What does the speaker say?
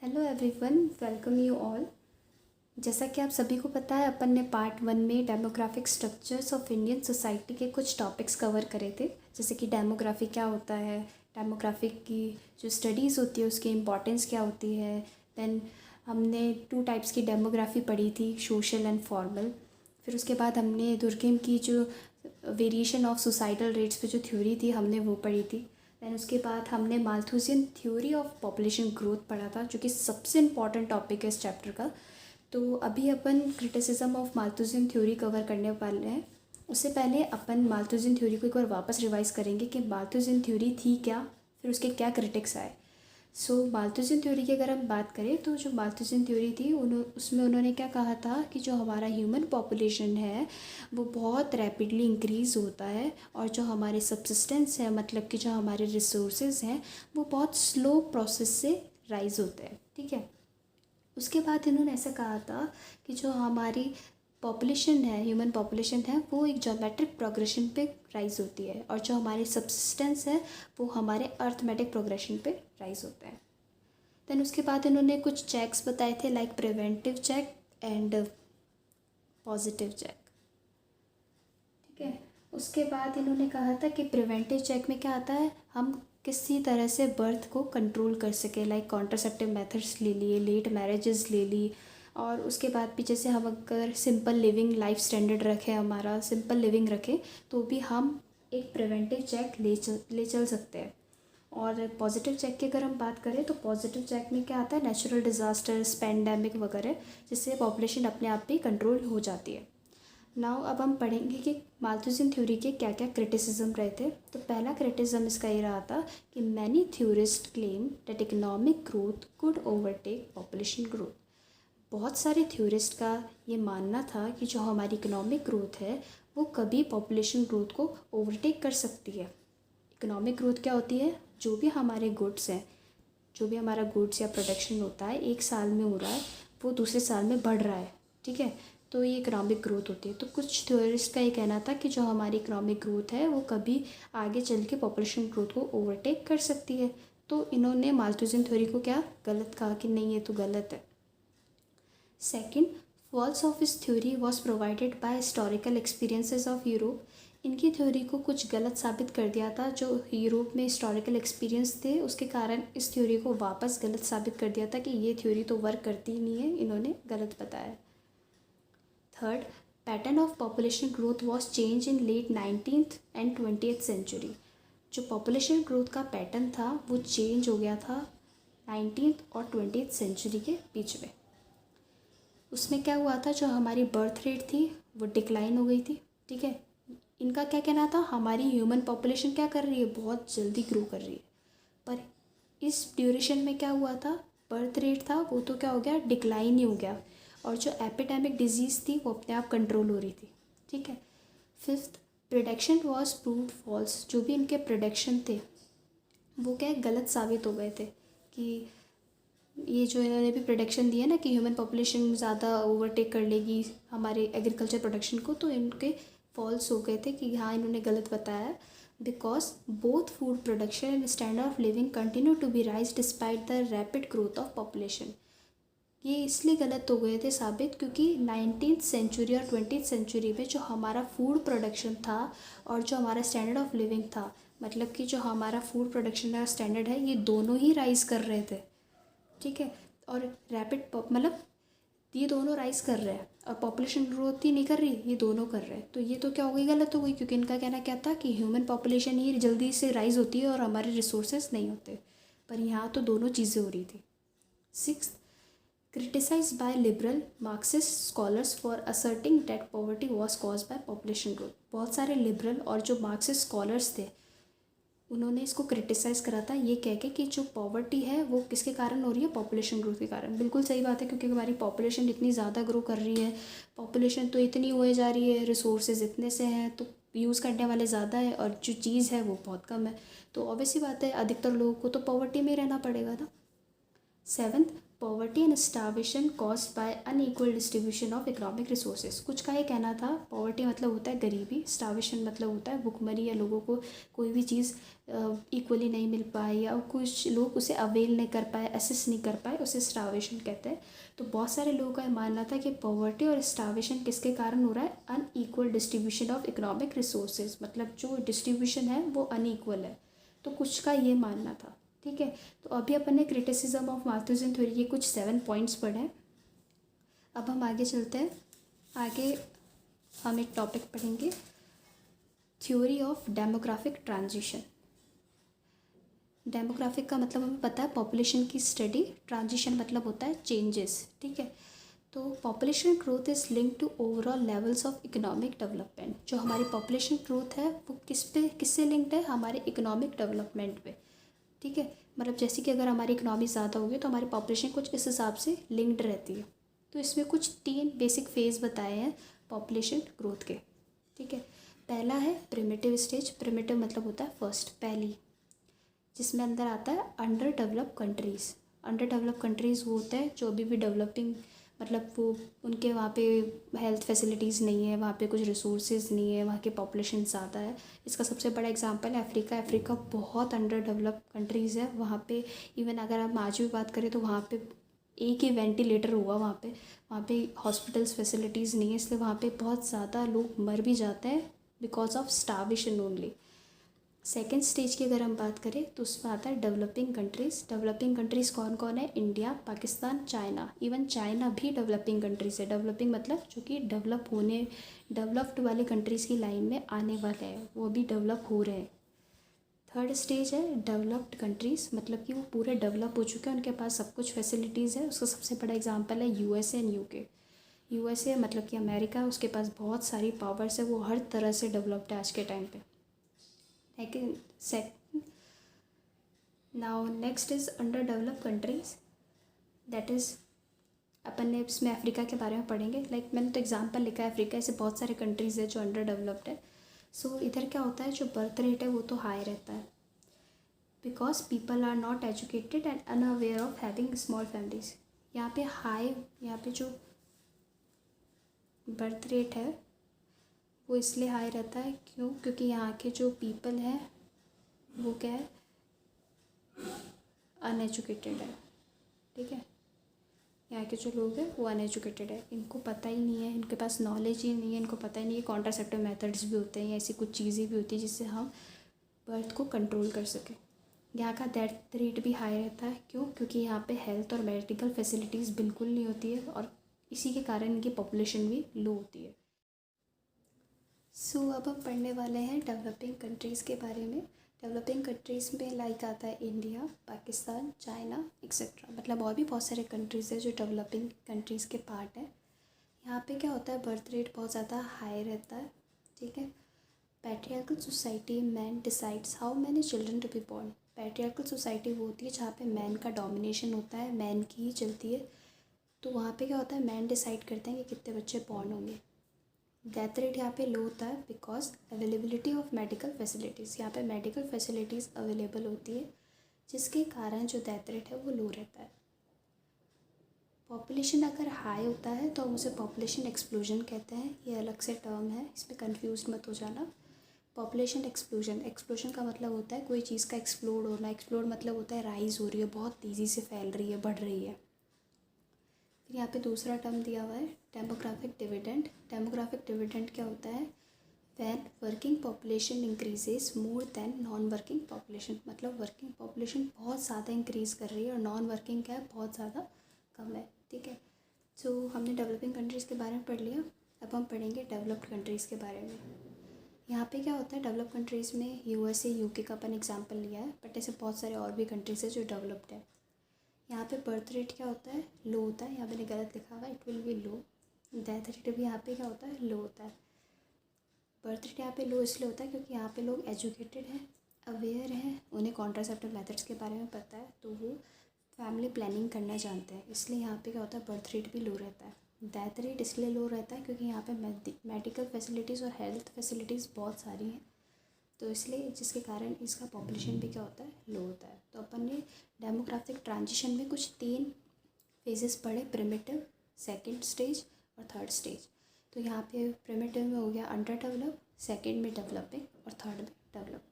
Hello everyone, welcome you all. जैसा कि आप सभी को पता है, अपन ने पार्ट 1 में demographic structures of Indian society के कुछ टॉपिक्स कवर करे थे। जैसे कि डेमोग्राफी क्या होता है, डेमोग्राफिक की जो स्टडीज़ होती है उसकी इम्पॉर्टेंस क्या होती है। देन हमने 2 टाइप्स की डेमोग्राफी पढ़ी थी, सोशल एंड फॉर्मल। फिर उसके बाद हमने दुर्कहेम की जो वेरिएशन ऑफ सोसाइटल रेट्स पे जो थ्योरी थी हमने वो पढ़ी थी। दैन उसके बाद हमने Malthusian theory of population growth पढ़ा था, जो कि सबसे इम्पॉर्टेंट टॉपिक है इस चैप्टर का। तो अभी अपन criticism of Malthusian theory cover करने वाले हैं। उससे पहले अपन माल्थुसियन थ्योरी को एक बार वापस रिवाइज करेंगे कि माल्थुसियन थ्योरी थी क्या, फिर उसके क्या क्रिटिक्स आए। सो माल्थुसियन थ्योरी की अगर हम बात करें तो जो माल्थुसियन थ्योरी थी उसमें उन्होंने क्या कहा था कि जो हमारा ह्यूमन पॉपुलेशन है वो बहुत रैपिडली इंक्रीज़ होता है, और जो हमारे सब्सिस्टेंस है, मतलब कि जो हमारे रिसोर्सेज हैं, वो बहुत स्लो प्रोसेस से राइज होते हैं। ठीक है। उसके बाद इन्होंने ऐसा कहा था कि जो हमारी पॉपुलेशन है, ह्यूमन पॉपुलेशन है, वो एक ज्योमेट्रिक प्रोग्रेशन पे राइज होती है, और जो हमारे सब्सिस्टेंस है वो हमारे अर्थमेटिक प्रोग्रेशन पे राइज होता है। देन उसके बाद इन्होंने कुछ चेक्स बताए थे, like preventive check and positive check. ठीक है। उसके बाद इन्होंने कहा था कि प्रिवेंटिव चेक में क्या आता है, हम किसी तरह से बर्थ को कंट्रोल कर सके, लाइक कॉन्ट्रासेप्टिव मेथड्स ले लिए, लेट मैरिजेस ले ली, और उसके बाद भी जैसे हम अगर सिंपल लिविंग लाइफ स्टैंडर्ड रखें, हमारा सिंपल लिविंग रखें, तो भी हम एक प्रिवेंटिव चेक ले चल सकते हैं। और पॉजिटिव चेक की अगर हम बात करें तो पॉजिटिव चेक में क्या आता है, नेचुरल डिज़ास्टर्स, पैंडेमिक वगैरह, जिससे पॉपुलेशन अपने आप ही कंट्रोल हो जाती है। नाउ अब हम पढ़ेंगे कि माल्थुसियन थ्योरी के क्या क्या क्रिटिसिज्म रहे थे। तो पहला क्रिटिसिज्म इसका ये रहा था कि many theorist claim that economic growth could overtake population growth. बहुत सारे थ्योरिस्ट का ये मानना था कि जो हमारी इकोनॉमिक ग्रोथ है वो कभी पॉपुलेशन ग्रोथ को ओवरटेक कर सकती है। इकोनॉमिक ग्रोथ क्या होती है, जो भी हमारे गुड्स हैं, जो भी हमारा गुड्स या प्रोडक्शन होता है, एक साल में हो रहा है वो दूसरे साल में बढ़ रहा है। ठीक है। तो ये इकोनॉमिक ग्रोथ होती है। तो कुछ थ्योरिस्ट का ये कहना था कि जो हमारी इकोनॉमिक ग्रोथ है वो कभी आगे चल के पॉपुलेशन ग्रोथ को ओवरटेक कर सकती है। तो इन्होंने माल्थुसियन थ्योरी को क्या गलत कहा कि नहीं, ये तो गलत है। सेकेंड, फॉल्स ऑफ इस theory was provided by historical experiences of Europe. इनकी थ्योरी को कुछ गलत साबित कर दिया था, जो यूरोप में हिस्टोरिकल एक्सपीरियंस थे उसके कारण इस थ्योरी को वापस गलत साबित कर दिया था कि ये थ्योरी तो वर्क करती ही नहीं है, इन्होंने गलत बताया। Third, pattern of population growth was change in late 19th and 20th century. जो पॉपुलेशन ग्रोथ का पैटर्न था वो चेंज हो गया था 19th और 20th सेंचुरी के बीच में। उसमें क्या हुआ था, जो हमारी बर्थ रेट थी वो डिक्लाइन हो गई थी। ठीक है। इनका क्या कहना था, हमारी ह्यूमन पॉपुलेशन क्या कर रही है, बहुत जल्दी ग्रो कर रही है, पर इस ड्यूरेशन में क्या हुआ था, बर्थ रेट था वो तो क्या हो गया, डिक्लाइन ही हो गया, और जो एपिडेमिक डिजीज़ थी वो अपने आप कंट्रोल हो रही थी। ठीक है। Fifth, prediction was proved false. जो भी इनके प्रिडिक्शन थे वो क्या गलत साबित हो गए थे, कि ये जो इन्होंने भी प्रोडक्शन दिया ना कि ह्यूमन पॉपुलेशन ज़्यादा ओवरटेक कर लेगी हमारे एग्रीकल्चर प्रोडक्शन को, तो इनके फॉल्स हो गए थे कि हाँ इन्होंने गलत बताया। Because both food production and standard of living continue to be rise despite the rapid growth of population. ये इसलिए गलत हो गए थे साबित क्योंकि 19th सेंचुरी और 20th सेंचुरी में जो हमारा फूड प्रोडक्शन था और जो हमारा स्टैंडर्ड ऑफ लिविंग था, मतलब कि जो हमारा फूड प्रोडक्शन का स्टैंडर्ड है, ये दोनों ही राइज कर रहे थे। ठीक है। और रैपिड मतलब ये दोनों राइज कर रहे हैं और पॉपुलेशन ग्रोथ ही नहीं कर रही, ये दोनों कर रहे हैं। तो ये तो क्या हो गई, गलत हो गई, क्योंकि इनका कहना क्या था कि ह्यूमन पॉपुलेशन ही जल्दी से राइज होती है और हमारे रिसोर्सेज नहीं होते, पर यहाँ तो दोनों चीज़ें हो रही थी। Sixth, criticized by liberal Marxist scholars for asserting that poverty was caused by population growth। बहुत सारे लिबरल और जो मार्क्सिस्ट स्कॉलर्स थे उन्होंने इसको क्रिटिसाइज़ करा था ये कह के कि जो पॉवर्टी है वो किसके कारण हो रही है, पॉपुलेशन ग्रोथ के कारण। बिल्कुल सही बात है, क्योंकि हमारी पॉपुलेशन इतनी ज़्यादा ग्रो कर रही है, पॉपुलेशन तो इतनी हुए जा रही है, रिसोर्सेज इतने से हैं, तो यूज़ करने वाले ज़्यादा है और जो चीज़ है वो बहुत कम है, तो ऑब्वियसली बात है अधिकतर लोगों को तो पॉवर्टी में ही रहना पड़ेगा ना। Seventh, poverty and starvation caused by unequal distribution of economic resources. कुछ का ये कहना था, पॉवर्टी मतलब होता है गरीबी, स्टार्वेशन मतलब होता है भुखमरी या लोगों को कोई भी चीज़ इक्वली नहीं मिल पाई या कुछ लोग उसे अवेल नहीं कर पाए, एसेस नहीं कर पाए, उसे स्टार्वेशन कहते हैं। तो बहुत सारे लोगों का मानना था कि पॉवर्टी और स्टार्वेशन किसके कारण हो रहा है, unequal distribution of economic resources, मतलब जो डिस्ट्रीब्यूशन है वो अनइक्वल है। तो कुछ का ये मानना था। ठीक है, तो अभी अपन ने क्रिटिसिज्म ऑफ माल्थुसियन थ्योरी के कुछ 7 पॉइंट्स पढ़े हैं। अब हम आगे चलते हैं। आगे हम एक टॉपिक पढ़ेंगे, theory of demographic transition. Demographic का मतलब हमें पता है पॉपुलेशन की स्टडी, ट्रांजिशन मतलब होता है चेंजेस। ठीक है, तो population growth is link to overall levels of economic development. जो हमारी पॉपुलेशन ग्रोथ है वो किससे लिंक्ड है, हमारे इकोनॉमिक डेवलपमेंट पे। ठीक है, मतलब जैसे कि अगर हमारी इकोनॉमी ज़्यादा होगी तो हमारी पॉपुलेशन कुछ इस हिसाब से लिंक्ड रहती है। तो इसमें कुछ 3 बेसिक फेज़ बताए हैं पॉपुलेशन ग्रोथ के। ठीक है, पहला है प्रिमिटिव स्टेज। प्रिमिटिव मतलब होता है फर्स्ट, पहली, जिसमें अंदर आता है under develop countries. Under develop countries वो होते हैं जो अभी भी डेवलपिंग, मतलब वो उनके वहाँ पे हेल्थ फैसिलिटीज़ नहीं है, वहाँ पे कुछ रिसोर्सेज नहीं है, वहाँ की पॉपुलेशन ज़्यादा है। इसका सबसे बड़ा एग्जांपल है अफ्रीका। अफ्रीका बहुत अंडर डेवलप कंट्रीज़ है। वहाँ पे इवन अगर हम आज भी बात करें तो वहाँ पे एक ही वेंटिलेटर हुआ, वहाँ पे हॉस्पिटल्स फैसिलिटीज़ नहीं है, इसलिए वहाँ पे बहुत ज़्यादा लोग मर भी जाते हैं because of starvation only. Second stage की अगर हम बात करें तो उसमें आता है डेवलपिंग कंट्रीज़। डेवलपिंग कंट्रीज़ कौन कौन है, India, Pakistan, China. Even China भी डेवलपिंग कंट्रीज़ है। डेवलपिंग मतलब जो कि डेवलप्ड वाले कंट्रीज़ की लाइन में आने वाले हैं, वो भी डेवलप हो रहे हैं। थर्ड स्टेज है डेवलप्ड कंट्रीज़, मतलब कि वो पूरे डेवलप हो चुके हैं, उनके पास सब कुछ फैसिलिटीज़ है। उसका सबसे बड़ा एग्जाम्पल है यूएसए एंड यूके। यूएसए मतलब कि अमेरिका, उसके पास बहुत सारी पावर्स है, वो हर तरह से डेवलप्ड है आज के टाइम पे। Second, now next is underdeveloped countries, that is अपन ने इसमें अफ्रीका के बारे में पढ़ेंगे। मैंने तो एग्जांपल लिखा है अफ्रीका, ऐसे बहुत सारे कंट्रीज़ है जो अंडर डेवलप्ड है। सो इधर क्या होता है, जो बर्थ रेट है वो तो हाई रहता है because people are not educated and unaware of having small families. यहाँ पे जो बर्थ रेट है वो इसलिए हाई रहता है, क्योंकि यहाँ के जो पीपल हैं वो क्या है, अनएजुकेटेड है। ठीक है, यहाँ के जो लोग हैं वो अनएजुकेटेड है, इनको पता ही नहीं है, इनके पास नॉलेज ही नहीं है, इनको पता ही नहीं है कॉन्ट्रासेप्टिव मेथड्स भी होते हैं या ऐसी कुछ चीज़ें भी होती है जिससे हम बर्थ को कंट्रोल कर सकें। यहाँ का डेथ रेट भी हाई रहता है, क्योंकि यहाँ पे हेल्थ और मेडिकल फैसिलिटीज़ बिल्कुल नहीं होती है और इसी के कारण इनकी पॉपुलेशन भी लो होती है। अब हम पढ़ने वाले हैं डेवलपिंग कंट्रीज़ के बारे में। डेवलपिंग कंट्रीज़ में आता है इंडिया, पाकिस्तान, चाइना एक्सेट्रा, मतलब और भी बहुत सारे कंट्रीज़ है जो डेवलपिंग कंट्रीज़ के पार्ट है। यहाँ पे क्या होता है, बर्थ रेट बहुत ज़्यादा हाई रहता है। ठीक है, patriarchal society, man decides how many children to be born. Patriarchal society वो होती है जहाँ पे मैन का डोमिनेशन होता है, मैन की ही चलती है। तो वहाँ पे क्या होता है, मैन डिसाइड करते हैं कि कितने बच्चे बॉर्न होंगे। डेथ रेट यहाँ पे लो होता है because availability of medical facilities, यहाँ पे मेडिकल फैसिलिटीज़ अवेलेबल होती है जिसके कारण जो डेथ रेट है वो लो रहता है। पॉपुलेशन अगर हाई होता है तो हम उसे पॉपुलेशन एक्सप्लोजन कहते हैं, ये अलग से टर्म है, इसमें कंफ्यूज मत हो जाना। पॉपुलेशन एक्सप्लोजन का मतलब होता है कोई चीज़ का एक्सप्लोड होना। एक्सप्लोड मतलब होता है राइज़ हो रही है, बहुत तेज़ी से फैल रही है, बढ़ रही है। फिर यहाँ पे दूसरा टर्म दिया हुआ है डेमोग्राफिक डिविडेंड। डेमोग्राफिक डिविडेंड क्या होता है, when working population increases more than non working population, मतलब वर्किंग पॉपुलेशन बहुत ज़्यादा इंक्रीज़ कर रही है और नॉन वर्किंग क्या है, बहुत ज़्यादा कम है। ठीक है, सो हमने डेवलपिंग कंट्रीज़ के बारे में पढ़ लिया। अब हम पढ़ेंगे डेवलप्ड कंट्रीज़ के बारे में। यहाँ पे क्या होता है, डेवलप कंट्रीज़ में यूएसए, यूके का अपन एग्जाम्पल लिया है, बट ऐसे बहुत सारे और भी कंट्रीज़ है जो डेवलप्ड है। यहाँ पे बर्थ रेट क्या होता है, लो होता है, यहाँ मैंने गलत लिखा हुआ है, it will be low. Death rate भी यहाँ पे क्या होता है, लो होता है। बर्थ रेट यहाँ पे लो इसलिए होता है क्योंकि यहाँ पे लोग एजुकेटेड हैं, अवेयर हैं, उन्हें कॉन्ट्रासेप्टिव मेथड्स के बारे में पता है, तो वो फैमिली प्लानिंग करना जानते हैं, इसलिए यहाँ पे क्या होता है, बर्थ रेट भी लो रहता है। डेथ रेट इसलिए लो रहता है क्योंकि यहाँ पे मेडिकल फैसिलिटीज़ और हेल्थ फैसिलिटीज़ बहुत सारी हैं, तो इसलिए जिसके कारण इसका पॉपुलेशन भी क्या होता है, लो होता है। तो अपन ने डेमोग्राफिक ट्रांजिशन में कुछ 3 फेजेस पढ़े, प्रिमिटिव, सेकंड स्टेज और थर्ड स्टेज। तो यहाँ पे प्रिमिटिव में हो गया अंडर डेवलप, सेकंड में डेवलपिंग और थर्ड में डेवलप।